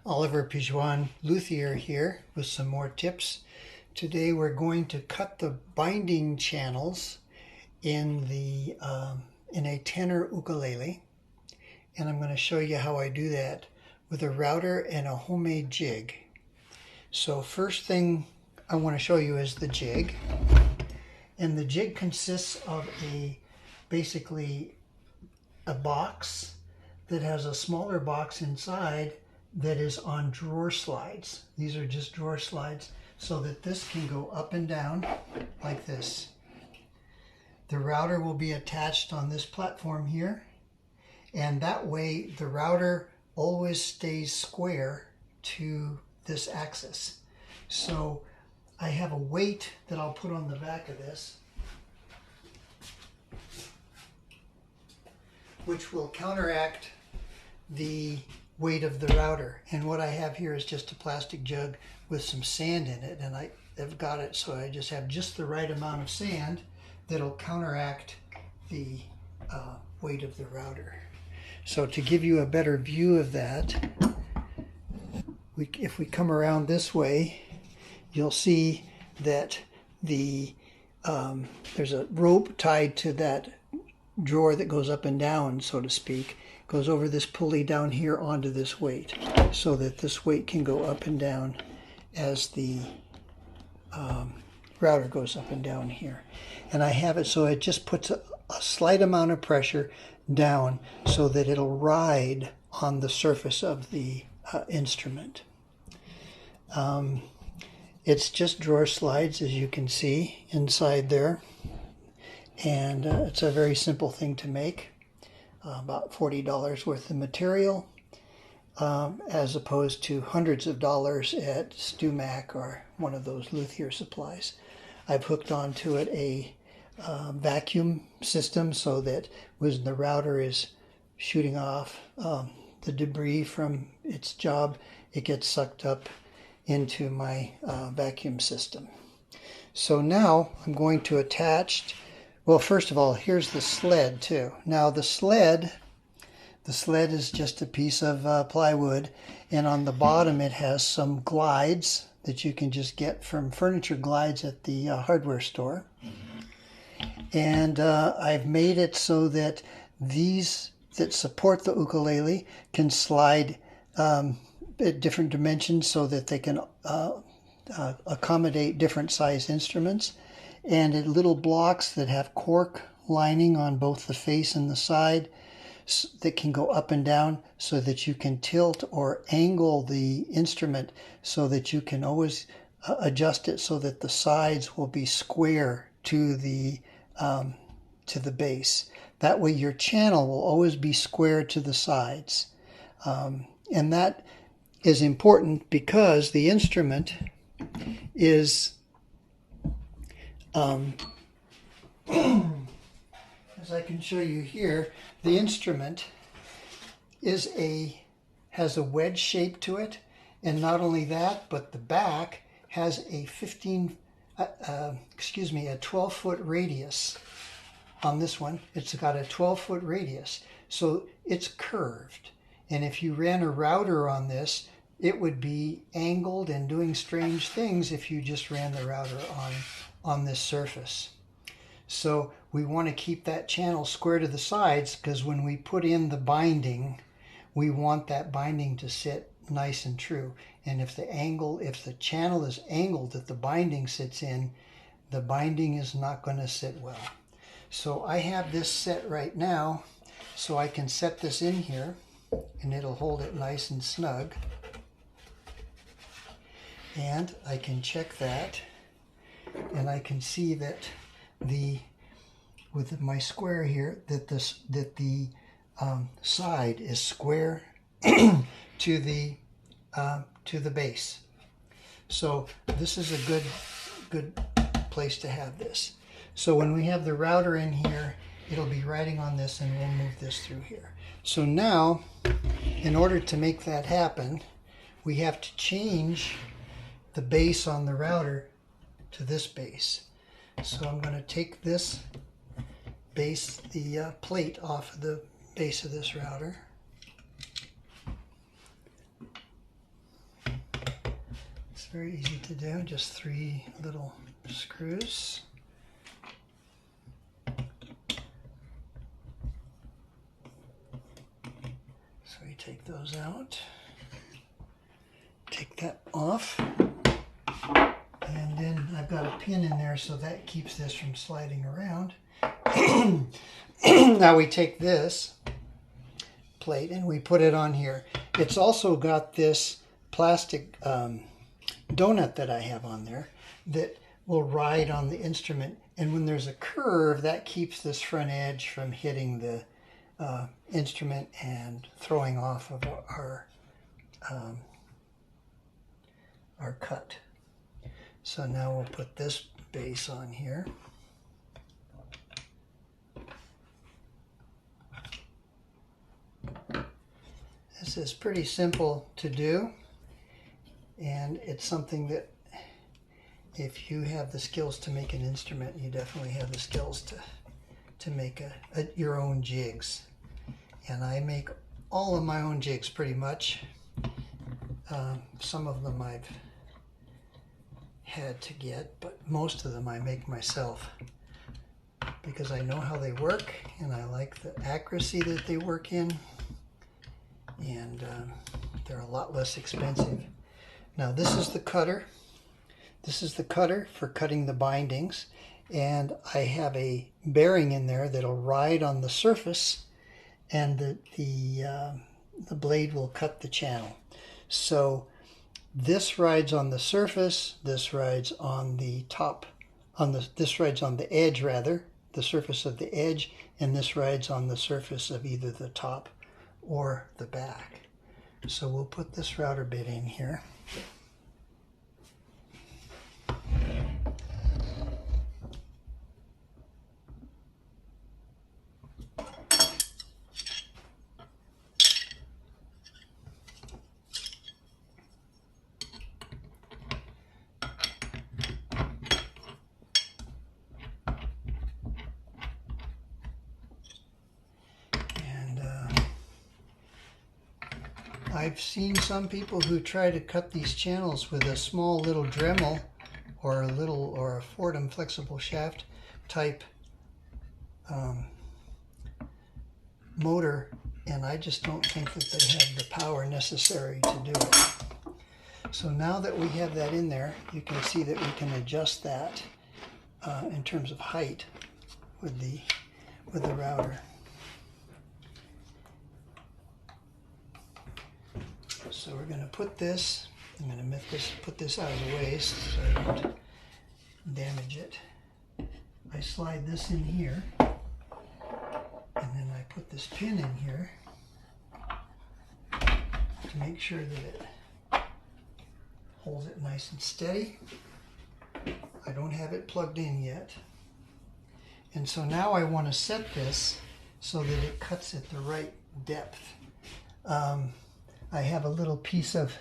Oliver Pijuan luthier here with some more tips. Today we're going to cut the binding channels in a tenor ukulele, and I'm going to show you how I do that with a router and a homemade jig. So first thing I want to show you is the jig, and the jig consists of basically a box that has a smaller box inside that is on drawer slides. These are just drawer slides so that this can go up and down like this. The router will be attached on this platform here, and that way the router always stays square to this axis. So I have a weight that I'll put on the back of this, which will counteract the weight of the router. And what I have here is just a plastic jug with some sand in it, and I've got it so I just have just the right amount of sand that'll counteract the weight of the router. So to give you a better view of that, if we come around this way, you'll see that there's a rope tied to that drawer that goes up and down, so to speak, goes over this pulley down here onto this weight, so that this weight can go up and down as the router goes up and down here. And I have it so it just puts a slight amount of pressure down so that it'll ride on the surface of the instrument. It's just drawer slides, as you can see inside there, and it's a very simple thing to make. About $40 worth of material, as opposed to hundreds of dollars at StuMac or one of those luthier supplies. I've hooked onto it a vacuum system so that when the router is shooting off the debris from its job, it gets sucked up into my vacuum system. So now I'm going to attach. Well, first of all, here's the sled too. Now the sled is just a piece of plywood, and on the bottom it has some glides that you can just get from furniture glides at the hardware store. And I've made it so that these that support the ukulele can slide at different dimensions so that they can accommodate different size instruments. And little blocks that have cork lining on both the face and the side that can go up and down so that you can tilt or angle the instrument so that you can always adjust it so that the sides will be square to the bass. That way your channel will always be square to the sides. And that is important because the instrument is as I can show you here, the instrument has a wedge shape to it, and not only that, but the back has a 12-foot radius. On this one, it's got a 12-foot radius, so it's curved. And if you ran a router on this, it would be angled and doing strange things if you just ran the router on this surface. So we want to keep that channel square to the sides, because when we put in the binding, we want that binding to sit nice and true. And if the channel is angled that the binding sits in, the binding is not going to sit well. So I have this set right now, so I can set this in here and it'll hold it nice and snug. And I can check that, and I can see that with my square here, that the side is square to the base. So this is a good place to have this. So when we have the router in here, it'll be riding on this, and we'll move this through here. So now, in order to make that happen, we have to change the base on the router to this base. So I'm going to take this base, the plate off of the base of this router. very easy to do, just 3 little screws. So we take those out, take that off, and then I've got a pin in there so that keeps this from sliding around. Now we take this plate and we put it on here. It's also got this plastic donut that I have on there that will ride on the instrument, and when there's a curve that keeps this front edge from hitting the instrument and throwing off of our cut. So now we'll put this base on here. This is pretty simple to do, and it's something that if you have the skills to make an instrument, you definitely have the skills to make your own jigs. And I make all of my own jigs pretty much. Some of them I've had to get, but most of them I make myself because I know how they work and I like the accuracy that they work in, and they're a lot less expensive. Now this is the cutter. This is the cutter for cutting the bindings, and I have a bearing in there that'll ride on the surface, and the blade will cut the channel. So this rides on the surface, this rides on the top, this rides on the edge rather, the surface of the edge, and this rides on the surface of either the top or the back. So we'll put this router bit in here. I've seen some people who try to cut these channels with a small little Dremel or a Fordham flexible shaft type motor, and I just don't think that they have the power necessary to do it. So now that we have that in there, you can see that we can adjust that in terms of height with the router. So we're going to put this, I'm going to put this out of the way so I don't damage it. I slide this in here, and then I put this pin in here to make sure that it holds it nice and steady. I don't have it plugged in yet. And so now I want to set this so that it cuts at the right depth. I have a little piece of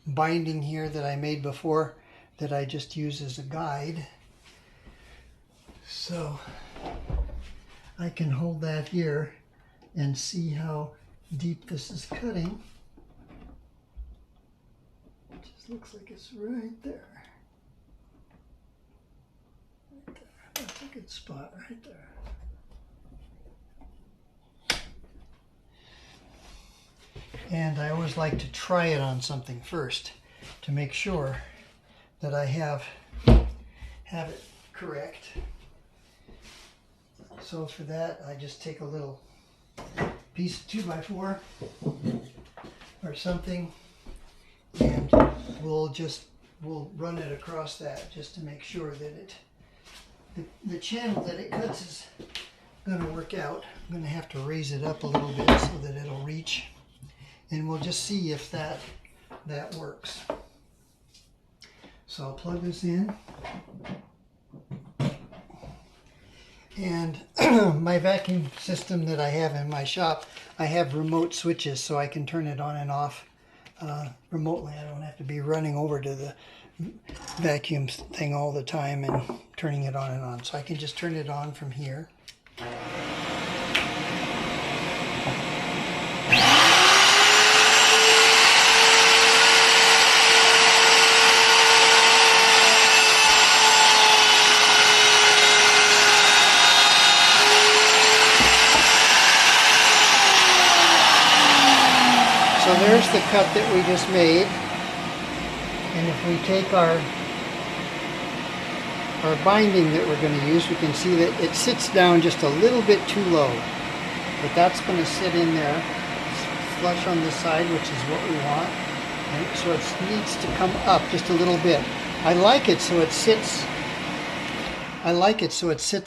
binding here that I made before that I just use as a guide. So I can hold that here and see how deep this is cutting. It just looks like it's right there. Right there. That's a good spot right there. And I always like to try it on something first to make sure that I have it correct. So for that, I just take a little piece of 2x4 or something, and we'll run it across that just to make sure that the channel that it cuts is going to work out. I'm going to have to raise it up a little bit so that it'll reach. And we'll just see if that works. So I'll plug this in. And my vacuum system that I have in my shop, I have remote switches so I can turn it on and off remotely. I don't have to be running over to the vacuum thing all the time and turning it on and on. So I can just turn it on from here. So there's the cut that we just made. And if we take our binding that we're going to use, we can see that it sits down just a little bit too low. But that's going to sit in there, flush on the side, which is what we want. And so it needs to come up just a little bit. I like it so it sits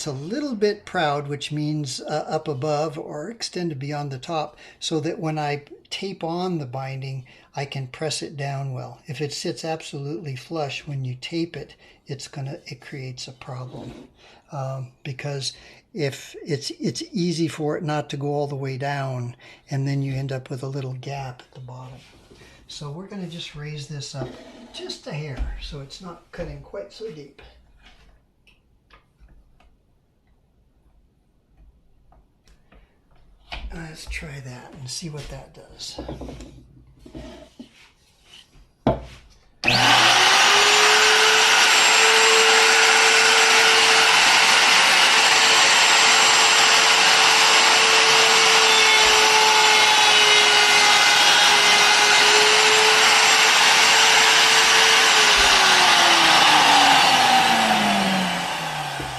a little bit proud, which means up above or extended beyond the top, so that when I tape on the binding, I can press it down well. If it sits absolutely flush when you tape it, it creates a problem, because if it's easy for it not to go all the way down, and then you end up with a little gap at the bottom. So we're going to just raise this up just a hair so it's not cutting quite so deep. Let's try that and see what that does.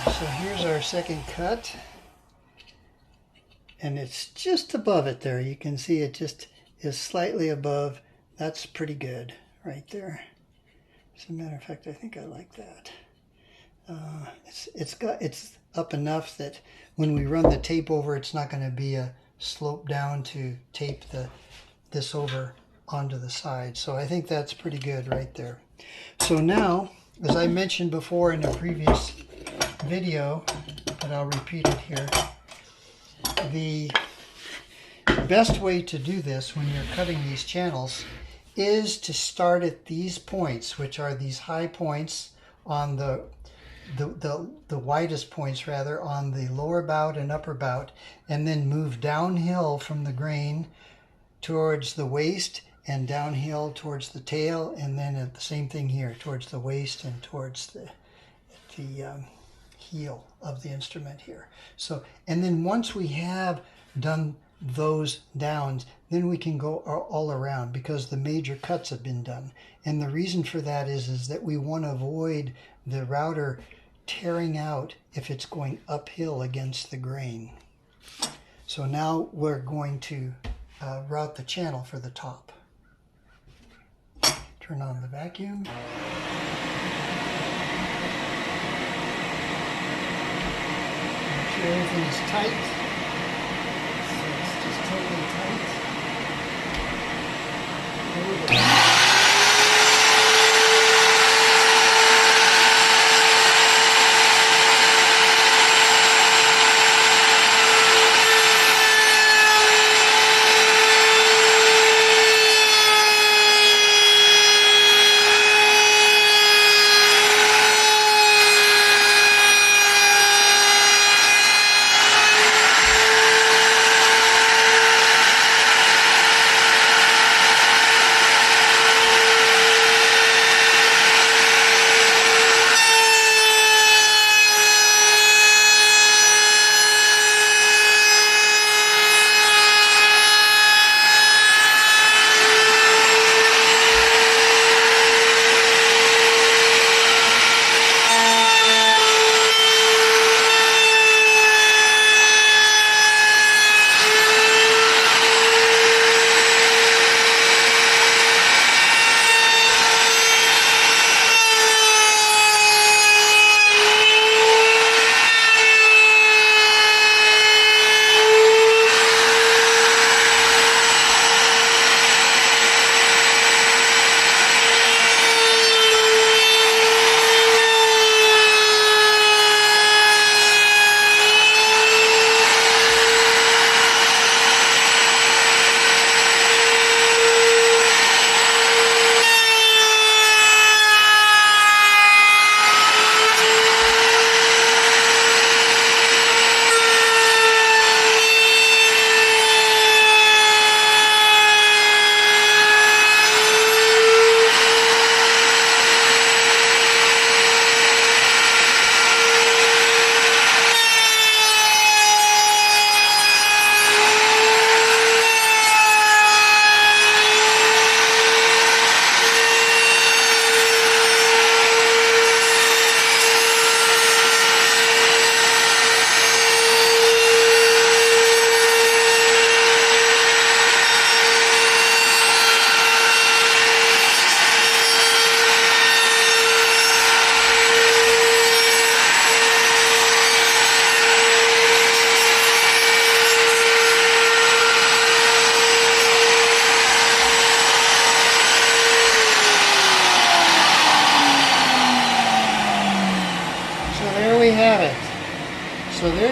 So here's our second cut. And it's just above it there. You can see it just is slightly above. That's pretty good right there. As a matter of fact, I think I like that. It's up enough that when we run the tape over, it's not going to be a slope down to tape this over onto the side. So I think that's pretty good right there. So now, as I mentioned before in a previous video, but I'll repeat it here, the best way to do this when you're cutting these channels is to start at these points, which are these high points on the widest points rather on the lower bout and upper bout, and then move downhill from the grain towards the waist and downhill towards the tail, and then the same thing here towards the waist and towards the heel of the instrument here. So, and then once we have done those downs, then we can go all around because the major cuts have been done. And the reason for that is that we want to avoid the router tearing out if it's going uphill against the grain. So now we're going to route the channel for the top. Turn on the vacuum. Everything is tight, so it's just totally tight. There we go.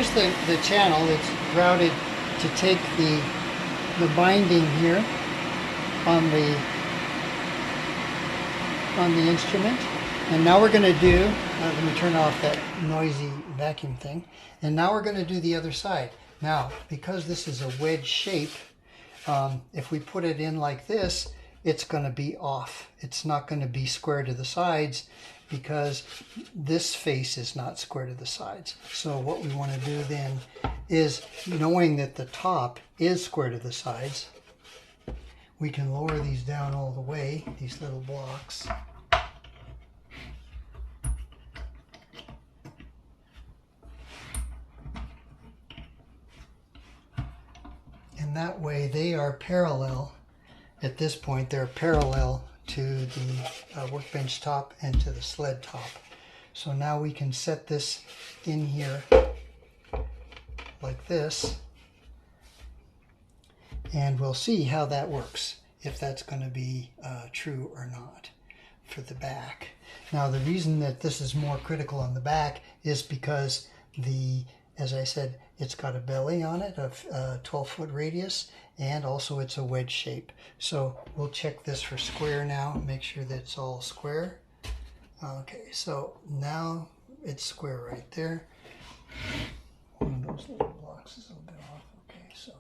here's the channel. It's routed to take the binding here on the instrument. And now we're going to do, let me turn off that noisy vacuum thing. And now we're going to do the other side. Now, because this is a wedge shape, if we put it in like this, it's going to be off. It's not going to be square to the sides because this face is not square to the sides. So what we want to do then is, knowing that the top is square to the sides, we can lower these down all the way, these little blocks. And that way they are parallel. At this point, they're parallel to the workbench top and to the sled top. So now we can set this in here like this, and we'll see how that works, if that's going to be true or not for the back. Now, the reason that this is more critical on the back is because as I said, it's got a belly on it of 12-foot radius, and also it's a wedge shape. So we'll check this for square now, make sure that it's all square. Okay, so now it's square right there. One of those little blocks is a little bit off. Okay, so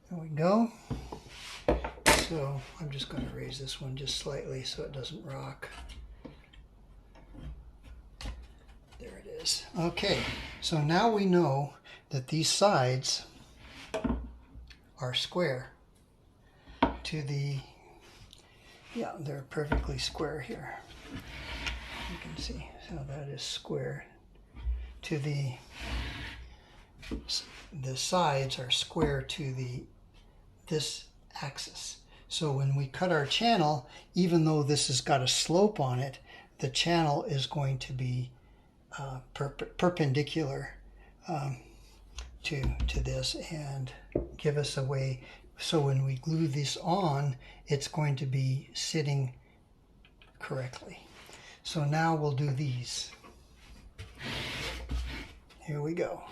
there we go. So I'm just going to raise this one just slightly so it doesn't rock. There it is. Okay, so now we know that these sides are square to the, yeah, they're perfectly square here. You can see, so that is square to the sides are square to this axis. So when we cut our channel, even though this has got a slope on it, the channel is going to be perpendicular to this and give us a way, so when we glue this on, it's going to be sitting correctly. So now we'll do these. Here we go.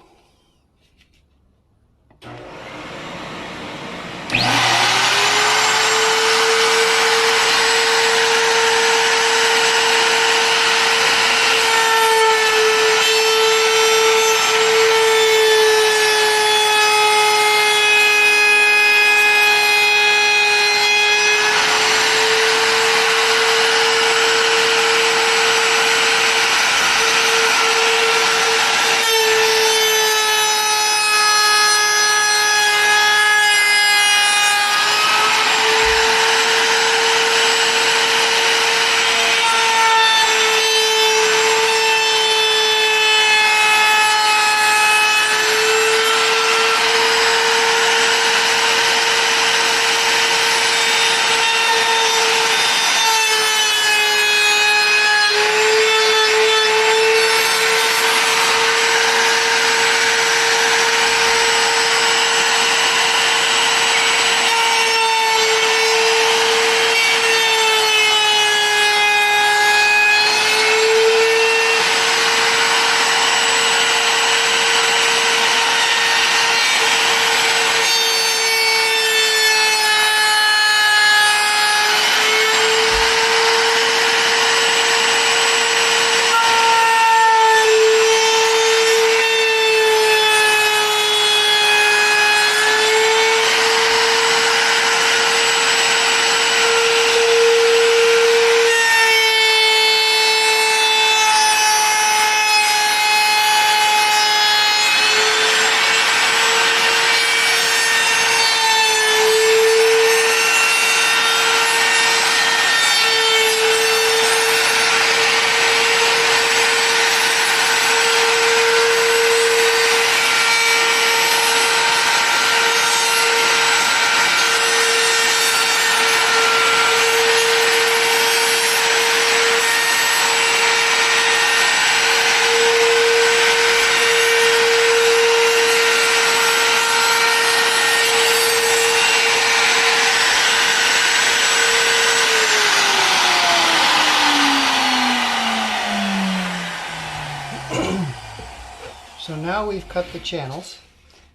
now we've cut the channels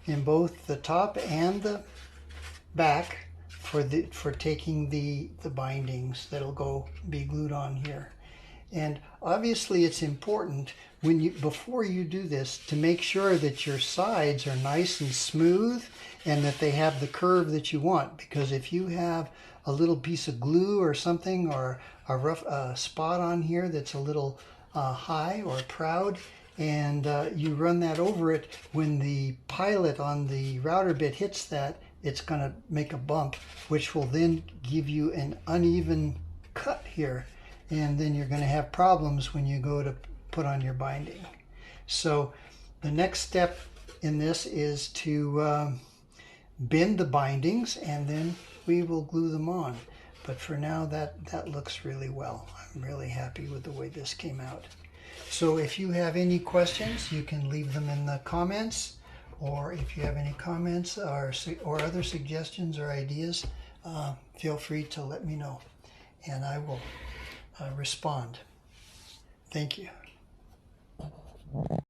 in both the top and the back for taking the bindings that'll be glued on here. And obviously it's important before you do this to make sure that your sides are nice and smooth and that they have the curve that you want, because if you have a little piece of glue or something, or a rough spot on here that's a little high or proud, and you run that over it, when the pilot on the router bit hits that, it's going to make a bump, which will then give you an uneven cut here, and then you're going to have problems when you go to put on your binding. So the next step in this is to bend the bindings, and then we will glue them on. But for now, that looks really well. I'm really happy with the way this came out. So if you have any questions, you can leave them in the comments, or if you have any comments or other suggestions or ideas, feel free to let me know, and I will respond. Thank you.